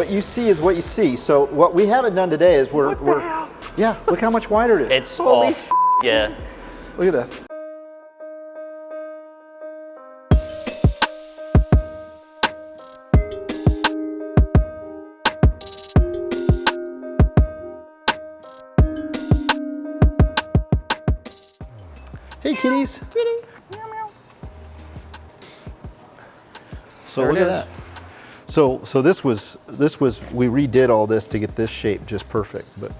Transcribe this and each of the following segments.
what you see is what you see. So what we haven't done today is we're yeah, look how much wider it is. It's all, yeah. Look at that. Hey kitties. Kitty. Meow, meow. So look at that. So this was we redid all this to get this shape just perfect. But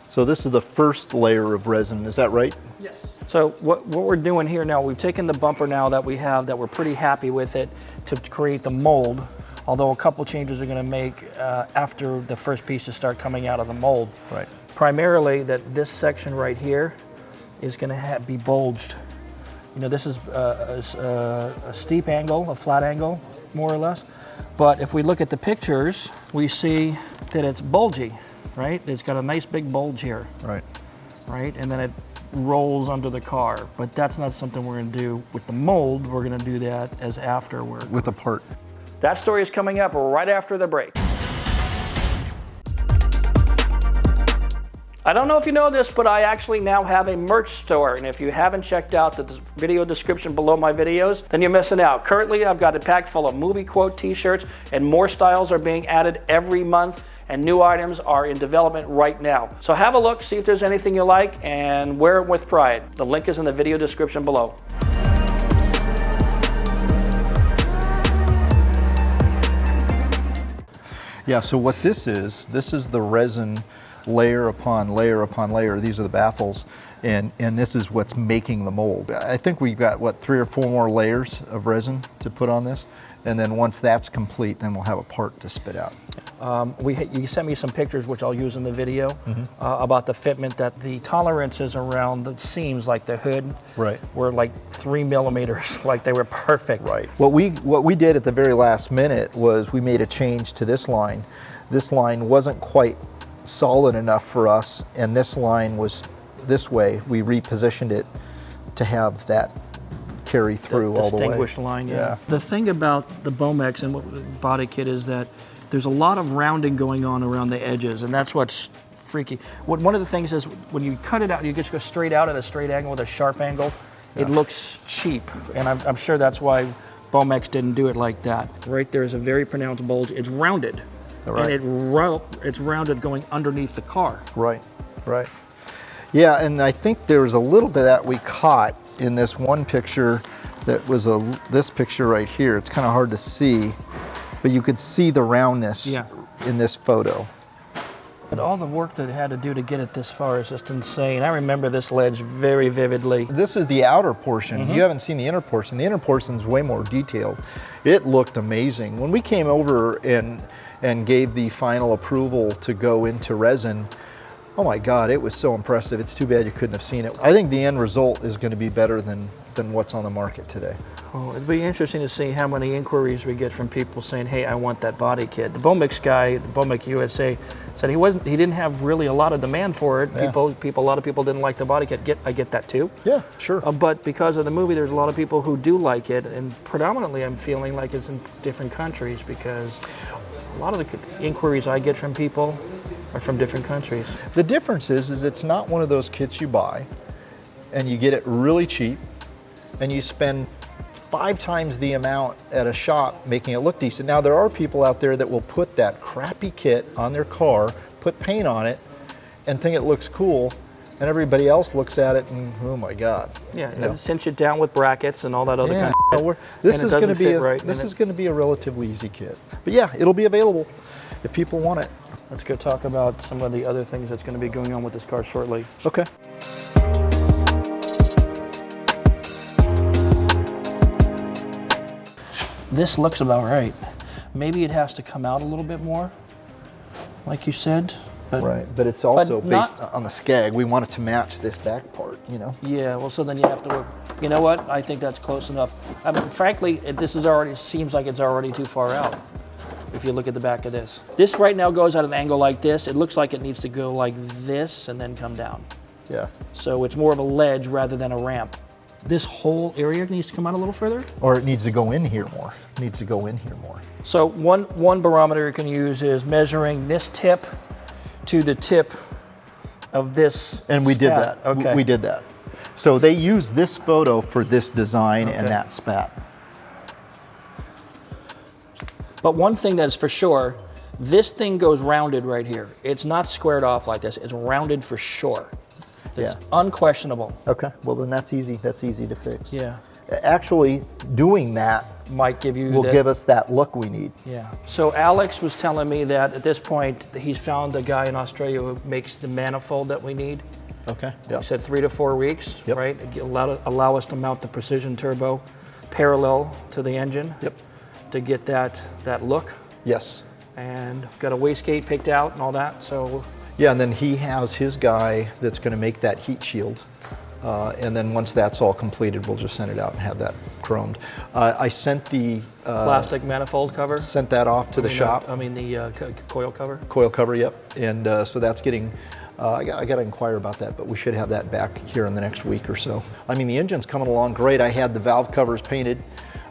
so this is the first layer of resin. Is that right? Yes. So what we're doing here now, we've taken the bumper now that we have that we're pretty happy with it to create the mold. Although a couple changes are going to make after the first pieces start coming out of the mold. Right. Primarily that this section right here is going to be bulged. You know, this is a steep angle, a flat angle, more or less. But if we look at the pictures, we see that it's bulgy, right? It's got a nice big bulge here. Right. Right, and then it rolls under the car. But that's not something we're going to do with the mold. We're going to do that as afterward. With a part. That story is coming up right after the break. I don't know if you know this, but I actually now have a merch store. And if you haven't checked out the video description below my videos, then you're missing out. Currently, I've got a pack full of movie quote t-shirts, and more styles are being added every month, and new items are in development right now. So have a look, see if there's anything you like, and wear it with pride. The link is in the video description below. Yeah, so what this is the resin layer upon layer upon layer. These are the baffles, and this is what's making the mold. I think we've got, what, 3 or 4 more layers of resin to put on this, and then once that's complete, then we'll have a part to spit out. You sent me some pictures, which I'll use in the video, about the fitment, that the tolerances around the seams, like the hood, were like 3 millimeters, like they were perfect. Right. What we did at the very last minute was we made a change to this line. This line wasn't quite solid enough for us, and this line was this way. We repositioned it to have that carry through all the way. Distinguished line, yeah. The thing about the Bomex and Bodykit is that there's a lot of rounding going on around the edges, and that's what's freaky. One of the things is when you cut it out, you just go straight out at a straight angle with a sharp angle, it looks cheap, and I'm sure that's why Bomex didn't do it like that. Right there is a very pronounced bulge. It's rounded. Right. And it's rounded going underneath the car. Right, right. Yeah, and I think there was a little bit that we caught in this one picture that was this picture right here. It's kind of hard to see, but you could see the roundness in this photo. But all the work that it had to do to get it this far is just insane. I remember this ledge very vividly. This is the outer portion. You haven't seen the inner portion. The inner portion is way more detailed. It looked amazing. When we came over and gave the final approval to go into resin, oh my God, it was so impressive. It's too bad you couldn't have seen it. I think the end result is going to be better than what's on the market today. Well, it'd be interesting to see how many inquiries we get from people saying, hey, I want that Bodykit. The Bomex guy, the Bomex USA, said he didn't have really a lot of demand for it. Yeah. A lot of people didn't like the Bodykit. I get that too. Yeah, sure. But because of the movie, there's a lot of people who do like it, and predominantly I'm feeling like it's in different countries, because a lot of the inquiries I get from people are from different countries. The difference is it's not one of those kits you buy and you get it really cheap and you spend 5 times the amount at a shop making it look decent. Now, there are people out there that will put that crappy kit on their car, put paint on it, and think it looks cool, and everybody else looks at it and, oh my God. Yeah, and cinch it down with brackets and all that other kind of stuff. This is going to be a relatively easy kit. But yeah, it'll be available if people want it. Let's go talk about some of the other things that's going to be going on with this car shortly. Okay. This looks about right. Maybe it has to come out a little bit more, like you said. Right, but it's also based on the skag. We want it to match this back part, you know? Yeah, well, so then you have to work. You know what? I think that's close enough. I mean, frankly, this is already, seems like it's already too far out. If you look at the back of this. This right now goes at an angle like this. It looks like it needs to go like this and then come down. Yeah. So it's more of a ledge rather than a ramp. this whole area needs to come out a little further? Or it needs to go in here more. It needs to go in here more. So one barometer you can use is measuring this tip to the tip of this And we did spat. that. Okay. We did that. So they used this photo for this design and that spat. But one thing that's for sure, this thing goes rounded right here. It's not squared off like this. It's rounded for sure. It's unquestionable. Okay, well then that's easy. That's easy to fix. Yeah. Actually, doing that Might give you will give us that look we need. Yeah. So Alex was telling me that at this point he's found a guy in Australia who makes the manifold that we need. Okay. Yeah. He said 3 to 4 weeks, Yep. right? Allow us to mount the precision turbo parallel to the engine. Yep. To get that look. Yes. And got a wastegate picked out and all that. So Yeah, and then he has his guy that's going to make that heat shield. And then once that's all completed, we'll just send it out and have that chromed. I sent the plastic manifold cover. sent that off to the shop. I mean the coil cover. Coil cover, yep. And so that's getting. I got to inquire about that, but we should have that back here in the next week or so. I mean, the engine's coming along great. I had the valve covers painted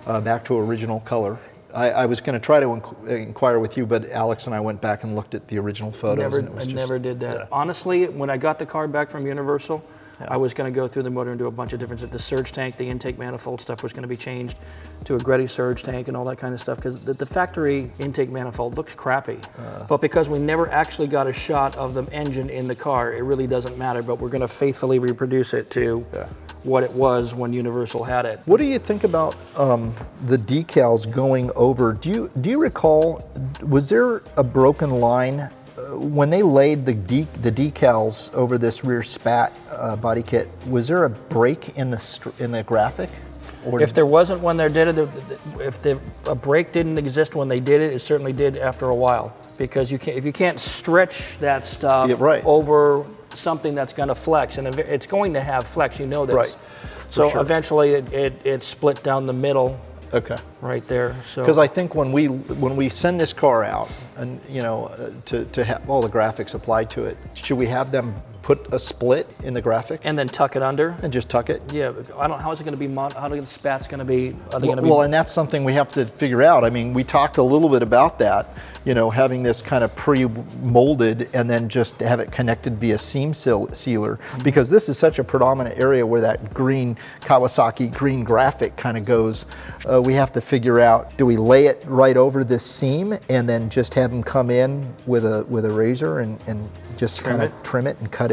back to original color. I was going to try to inquire with you, but Alex and I went back and looked at the original photos. And it was I just, never did that. yeah. Honestly, when I got the car back from Universal, I was going to go through the motor and do a bunch of different. The surge tank, the intake manifold stuff was going to be changed to a Greddy surge tank and all that kind of stuff because the factory intake manifold looks crappy. But because we never actually got a shot of the engine in the car, it really doesn't matter. But we're going to faithfully reproduce it to what it was when Universal had it. What do you think about the decals going over? Do you recall? Was there a broken line when they laid the decals over this rear spat body kit? Was there a break in the graphic? Or If there wasn't when they did it, if a break didn't exist when they did it, it certainly did after a while. Because if you can't stretch that stuff over something that's going to flex, and it's going to have flex, you know this. Right. So eventually it split down the middle. Okay. Right there. So because I think when we send this car out, and to have all the graphics applied to it, should we have them put a split in the graphic and then tuck it under and just tuck it? Yeah. I don't. How is it going to be? How are the spats going to be? Are they going to be? Well, and that's something we have to figure out. I mean, we talked a little bit about that. Having this kind of pre-molded and then just have it connected via seam sealer, because this is such a predominant area where that green Kawasaki green graphic kind of goes. We have to figure out: do we lay it right over this seam and then just have them come in with a razor and just kind of trim it and cut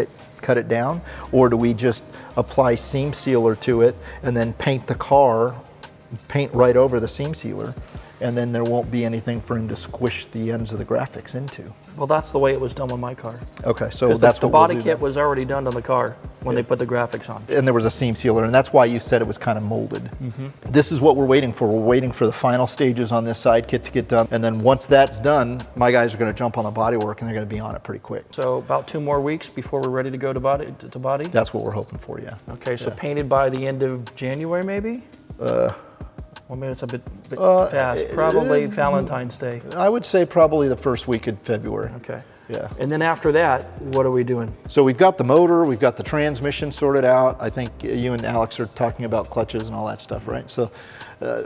it down, or do we just apply seam sealer to it and then paint the car, paint right over the seam sealer, and then there won't be anything for him to squish the ends of the graphics into? Well, that's the way it was done with my car. Okay, so that's the what body we'll do kit then. was already done on the car when they put the graphics on. And there was a seam sealer, and that's why you said it was kind of molded. This is what we're waiting for. We're waiting for the final stages on this side kit to get done, and then once that's done, my guys are going to jump on the bodywork, and they're going to be on it pretty quick. So about 2 more weeks before we're ready to go to body. That's what we're hoping for, yeah. Okay, so painted by the end of January, maybe? Well, maybe it's a bit fast. Probably Valentine's Day. I would say probably the first week in February. Okay. Yeah. And then after that, what are we doing? So we've got the motor, we've got the transmission sorted out. I think you and Alex are talking about clutches and all that stuff, right? So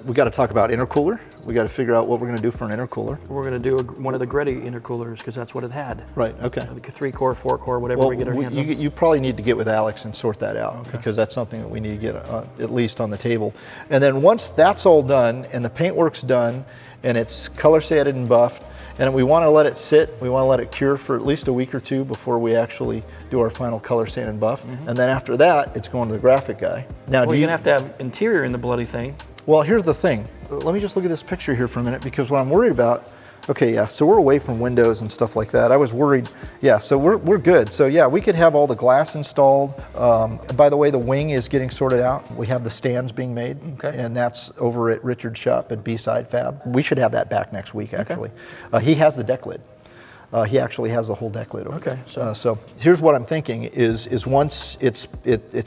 we got to talk about intercooler. We got to figure out what we're going to do for an intercooler. We're going to do one of the Greddy intercoolers because that's what it had. Right. Okay. Like a 3-core, 4-core, whatever we get our hands on. You probably need to get with Alex and sort that out, because that's something that we need to get at least on the table. And then once that's all done and the paintwork's done and it's color sanded and buffed, and we want to let it sit, we want to let it cure for at least a week or two before we actually do our final color sand and buff. And then after that, it's going to the graphic guy. Now, Well, you're going to have to have interior in the bloody thing. Well, here's the thing. Let me just look at this picture here for a minute, because what I'm worried about, so we're away from windows and stuff like that. I was worried, so we're good. So yeah, we could have all the glass installed. By the way, the wing is getting sorted out. We have the stands being made, and that's over at Richard's shop at B-Side Fab. We should have that back next week, actually. He has the deck lid. He actually has the whole deck lid over. Okay, So here's what I'm thinking is once it's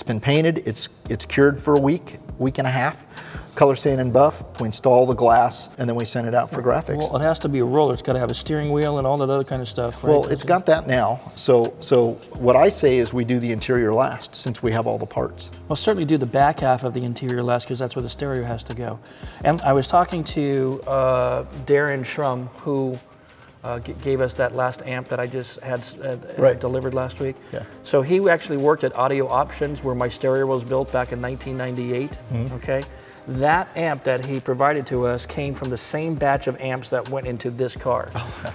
been painted, it's cured for a week and a half, color sand and buff, we install the glass, and then we send it out for graphics. Well, it has to be a roller. It's got to have a steering wheel and all that other kind of stuff, right? Well, it's got that now. So what I say is we do the interior last, since we have all the parts. We'll certainly do the back half of the interior last, because that's where the stereo has to go. And I was talking to Darren Schrum, who gave us that last amp that I just had Right. delivered last week. Yeah. So he actually worked at Audio Options, where my stereo was built back in 1998. Okay. That amp that he provided to us came from the same batch of amps that went into this car.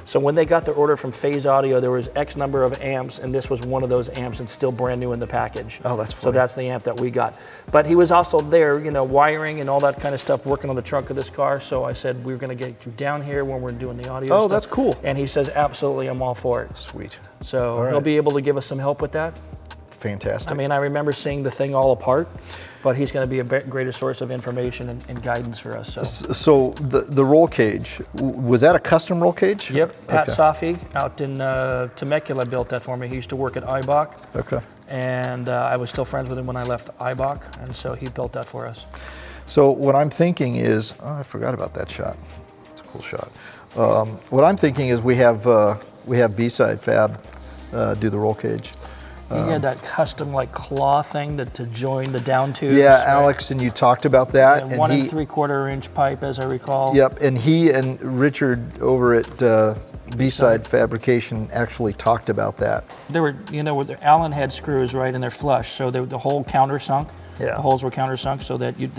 So when they got the order from Phase Audio, there was X number of amps, and this was one of those amps, and still brand new in the package. Oh, that's So funny. that's the amp that we got. But he was also there, wiring and all that kind of stuff, working on the trunk of this car. So I said, we're going to get you down here when we're doing the audio Oh, stuff. that's cool. And he says, absolutely, I'm all for it. Sweet. So All right. he'll be able to give us some help with that. Fantastic. I mean, I remember seeing the thing all apart, but he's going to be a greater source of information and guidance for us. So. So the roll cage, was that a custom roll cage? Yep, Pat Okay. Safi out in Temecula built that for me. He used to work at IBOC, Okay. and I was still friends with him when I left IBOC, and so he built that for us. So what I'm thinking is, I forgot about that shot. It's a cool shot. What I'm thinking is we have B-side Fab do the roll cage. He had that custom like claw thing to join the down tubes. Yeah, right? Alex and you talked about that. And 1 3/4 inch pipe, as I recall. Yep, and he and Richard over at B-side Fabrication actually talked about that. There were, with the Allen head screws, right, and they're flush, so the whole countersunk. Yeah. The holes were countersunk, so that you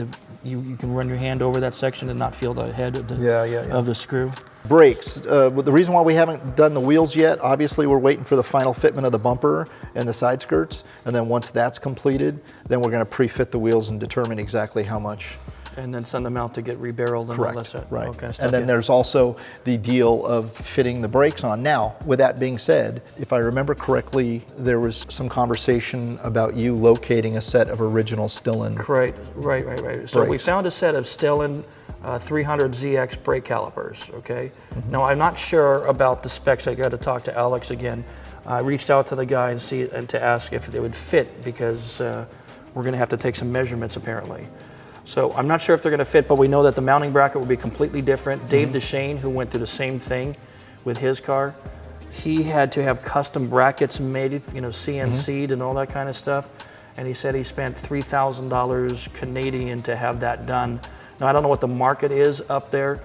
can run your hand over that section and not feel the head of the screw. Brakes. The reason why we haven't done the wheels yet, obviously we're waiting for the final fitment of the bumper and the side skirts, and then once that's completed, then we're going to pre-fit the wheels and determine exactly how much. And then send them out to get rebarreled and all that stuff. Right. All kind of stuff, And then yeah. there's also the deal of fitting the brakes on. Now, with that being said, if I remember correctly, there was some conversation about you locating a set of original Stillen. Right. So we Brakes. found a set of Stillen 300ZX brake calipers, okay? Mm-hmm. Now, I'm not sure about the specs. I got to talk to Alex again. I reached out to the guy and to ask if they would fit, because we're going to have to take some measurements apparently. So I'm not sure if they're going to fit, but we know that the mounting bracket will be completely different. Dave DeShane, who went through the same thing with his car, he had to have custom brackets made, CNC'd and all that kind of stuff. And he said he spent $3,000 Canadian to have that done. Now, I don't know what the market is up there.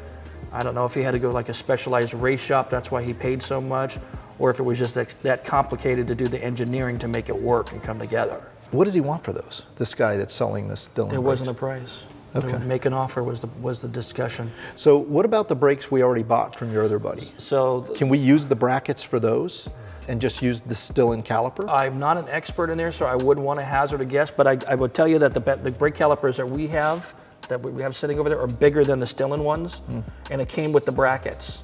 I don't know if he had to go like a specialized race shop, that's why he paid so much, or if it was just that complicated to do the engineering to make it work and come together. What does he want for those? This guy that's selling this Stillen There brakes? wasn't a price. Okay. Make an offer was the discussion. So what about the brakes we already bought from your other buddy? So Can we use the brackets for those and just use the Stillen caliper? I'm not an expert in there, so I wouldn't want to hazard a guess, but I would tell you that the brake calipers that we have sitting over there are bigger than the Stillen ones, and it came with the brackets.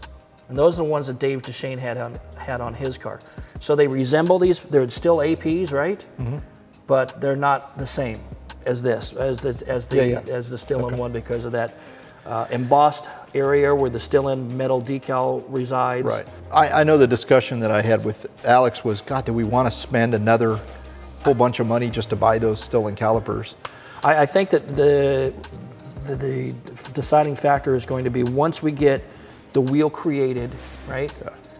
And those are the ones that Dave DeShane had on his car. So they resemble these. They're still APs, right? But they're not the same as the Stillen one, because of that embossed area where the Stillen metal decal resides. Right. I know the discussion that I had with Alex was, God, do we want to spend another whole bunch of money just to buy those Stillen calipers? I think that the deciding factor is going to be once we get the wheel created, right,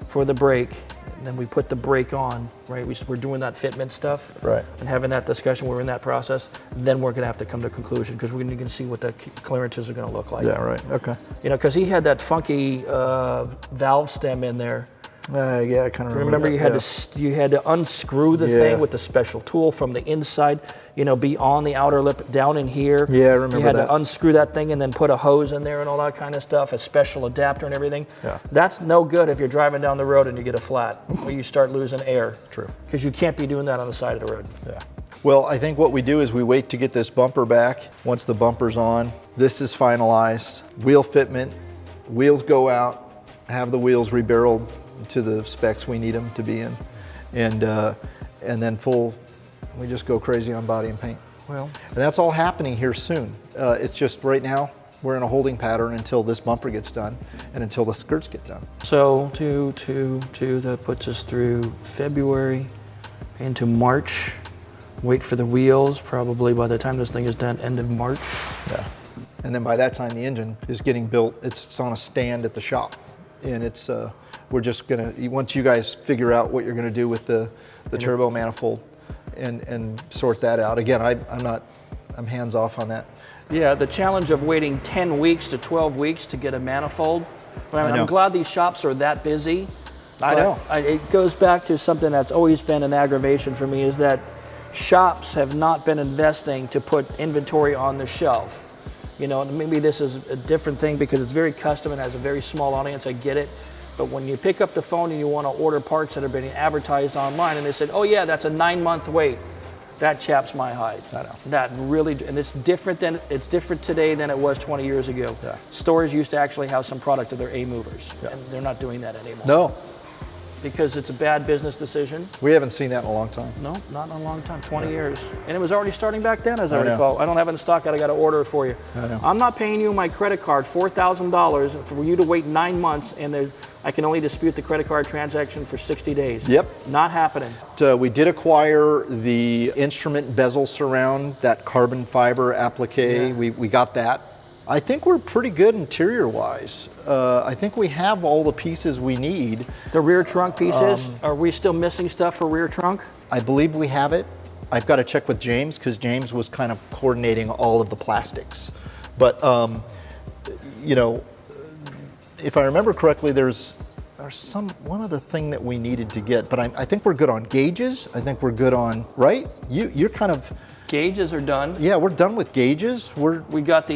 for the brake, and then we put the brake on, right, we're doing that fitment stuff, Right. and having that discussion, we're in that process, then we're going to have to come to a conclusion, because we're going to see what the clearances are going to look like. Yeah, right. Okay. Because he had that funky valve stem in there. Yeah, I kind of Remember, you had to unscrew the Yeah. thing with the special tool from the inside, be on the outer lip down in here. Yeah, I remember You had that. to unscrew that thing and then put a hose in there and all that kind of stuff, a special adapter and everything. Yeah. That's no good if you're driving down the road and you get a flat, or you start losing air. True. Because you can't be doing that on the side of the road. Yeah. Well, I think what we do is we wait to get this bumper back. Once the bumper's on, this is finalized. Wheel fitment, wheels go out, have the wheels rebarreled to the specs we need them to be in, and then we just go crazy on body and paint. Well, And that's all happening here soon. It's just right now, we're in a holding pattern until this bumper gets done and until the skirts get done. So that puts us through February into March. Wait for the wheels, probably by the time this thing is done, end of March. Yeah. And then by that time the engine is getting built, it's on a stand at the shop. And it's, we're just gonna, once you guys figure out what you're gonna do with the turbo manifold and sort that out. Again, I'm hands off on that. Yeah, the challenge of waiting 10 weeks to 12 weeks to get a manifold. I know. I'm glad these shops are that busy. I know. It goes back to something that's always been an aggravation for me, is that shops have not been investing to put inventory on the shelf. You know, maybe this is a different thing because it's very custom and has a very small audience, I get it. But when you pick up the phone and you want to order parts that are being advertised online and they said, oh yeah, that's a 9-month wait, that chaps my hide. I know. That really, and it's different today than it was 20 years ago. Yeah. Stores used to actually have some product of their A-movers, Yeah. and they're not doing that anymore. No, Because it's a bad business decision. we haven't seen that in a long time. No, not in a long time, 20 years. And it was already starting back then, as I I know. recall. I don't have it in stock, I got to order it for you. I know. I'm not paying you my credit card $4,000 for you to wait 9 months, and I can only dispute the credit card transaction for 60 days. Yep. Not happening. We did acquire the instrument bezel surround, that carbon fiber applique. Yeah. We got that. I think we're pretty good interior-wise. I think we have all the pieces we need. The rear trunk pieces, are we still missing stuff for rear trunk? I believe we have it. I've got to check with James because James was kind of coordinating all of the plastics. But, you know, if I remember correctly, there's one other thing that we needed to get, but I think we're good on gauges. I think we're good on, right? You're kind of... Gauges are done. Yeah, we're done with gauges. We got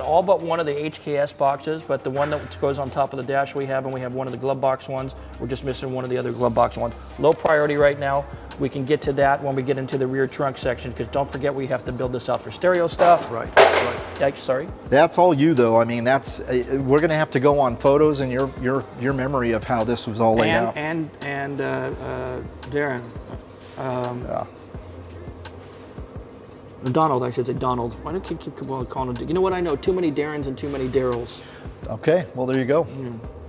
all but one of the HKS boxes, but the one that goes on top of the dash we have, and we have one of the glove box ones. We're just missing one of the other glove box ones. Low priority right now. We can get to that when we get into the rear trunk section, because don't forget we have to build this out for stereo stuff. Right. Sorry. That's all you though. I mean, we're going to have to go on photos and your memory of how this was all laid out. And Darren. Yeah. Donald, I should say Donald. Why do I keep calling him? You know what? I know too many Darrens and too many Daryls. Okay, well there you go.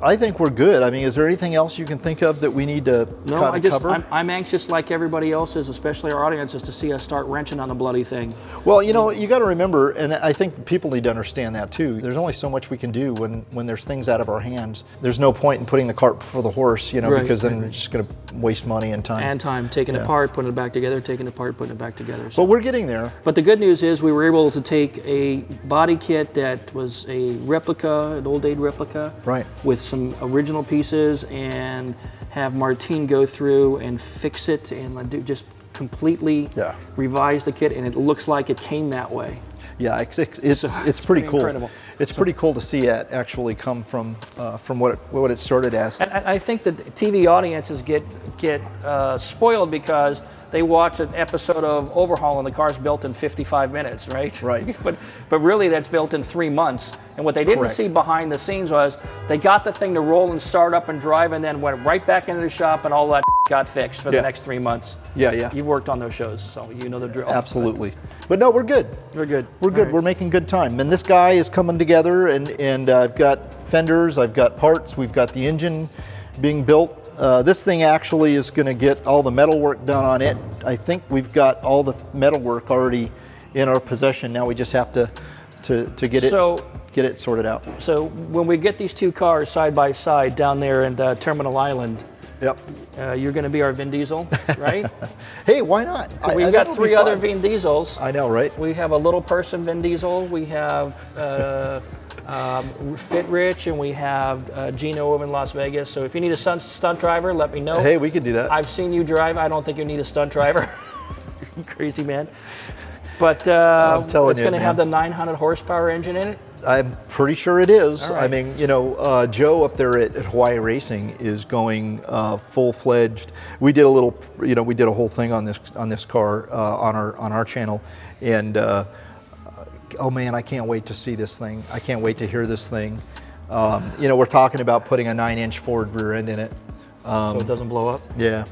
I think we're good. I mean, is there anything else you can think of that we need to cover? I'm anxious, like everybody else is, especially our audience, is to see us start wrenching on the bloody thing. Well, you know, you got to remember, and I think people need to understand that too. There's only so much we can do when there's things out of our hands. There's no point in putting the cart before the horse, you know, because then it's just going to waste money and time. And time, taking it apart, putting it back together, taking it apart, putting it back together. But we're getting there. But the good news is we were able to take a body kit that was a replica, an old Dade replica, right, with some original pieces, and have Martine go through and fix it and just completely revise the kit, and it looks like it came that way. Yeah, it's pretty cool. Incredible. It's pretty cool to see it actually come from what it started as. And I think that TV audiences get spoiled because they watch an episode of Overhaul and the car's built in 55 minutes, right? Right. But really that's built in 3 months. And what they didn't see behind the scenes was they got the thing to roll and start up and drive, and then went right back into the shop, and all that got fixed for the next 3 months. Yeah. You've worked on those shows, so you know the drill. Absolutely. But no, we're good. We're good. We're good. Right. We're making good time. And this guy is coming together, and I've got fenders, I've got parts, we've got the engine being built. This thing actually is going to get all the metal work done on it. I think we've got all the metal work already in our possession. Now we just have to get it sorted out. So when we get these two cars side by side down there in Terminal Island, yep, you're going to be our Vin Diesel, right? Hey, why not? We've got 3 other Vin Diesels. I know, right? We have a little person Vin Diesel. We have Fit Rich, and we have Gino over in Las Vegas. So if you need a stunt driver, let me know. Hey, we could do that. I've seen you drive. I don't think you need a stunt driver. You crazy man. But it's going to have the 900 horsepower engine in it. I'm pretty sure it is. Right. I mean, you know, Joe up there at Hawaii Racing is going full-fledged. We did a whole thing on this car on our channel, and oh man, I can't wait to see this thing. I can't wait to hear this thing. You know, we're talking about putting a 9-inch Ford rear end in it, so it doesn't blow up. Yeah.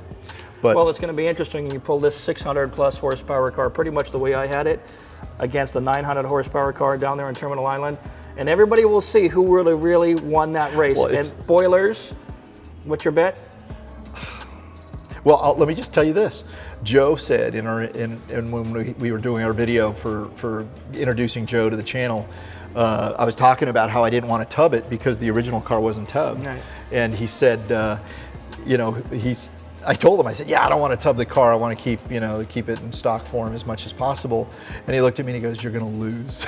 But, well, it's going to be interesting when you pull this 600 plus horsepower car, pretty much the way I had it, against a 900 horsepower car down there in Terminal Island. and everybody will see who really won that race. Well, and spoilers, what's your bet? Well, let me just tell you this. Joe said when we were doing our video for introducing Joe to the channel, I was talking about how I didn't want to tub it because the original car wasn't tubbed. Right. And he said, you know, I told him, I said, yeah, I don't want to tub the car. I want to keep it in stock form as much as possible. And he looked at me and he goes, you're going to lose.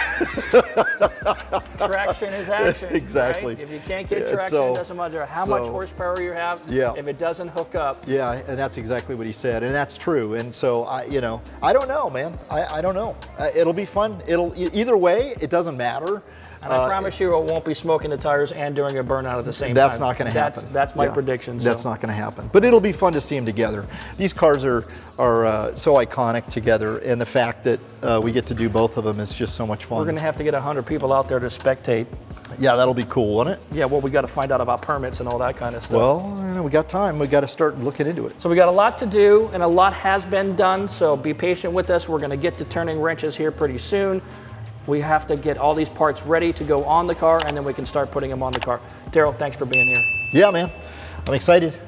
Traction is action. Exactly. Right? If you can't get Yeah, traction, it doesn't matter how much horsepower you have. Yeah. If it doesn't hook up. Yeah, and that's exactly what he said, and that's true. And so I don't know, man. I don't know. It'll be fun. Either way, it doesn't matter. And I promise you, it won't be smoking the tires and doing a burnout at the same time. That's not going to happen. That's my prediction. So. That's not going to happen. But it'll be fun to see them together. These cars are so iconic together, and the fact that we get to do both of them is just so much fun. We're going to have to get 100 people out there to spectate. Yeah, that'll be cool, won't it? Yeah, well, we got to find out about permits and all that kind of stuff. Well, we got time. We got to start looking into it. So we got a lot to do, and a lot has been done, so be patient with us. We're going to get to turning wrenches here pretty soon. We have to get all these parts ready to go on the car, and then we can start putting them on the car. Daryl, thanks for being here. Yeah, man. I'm excited.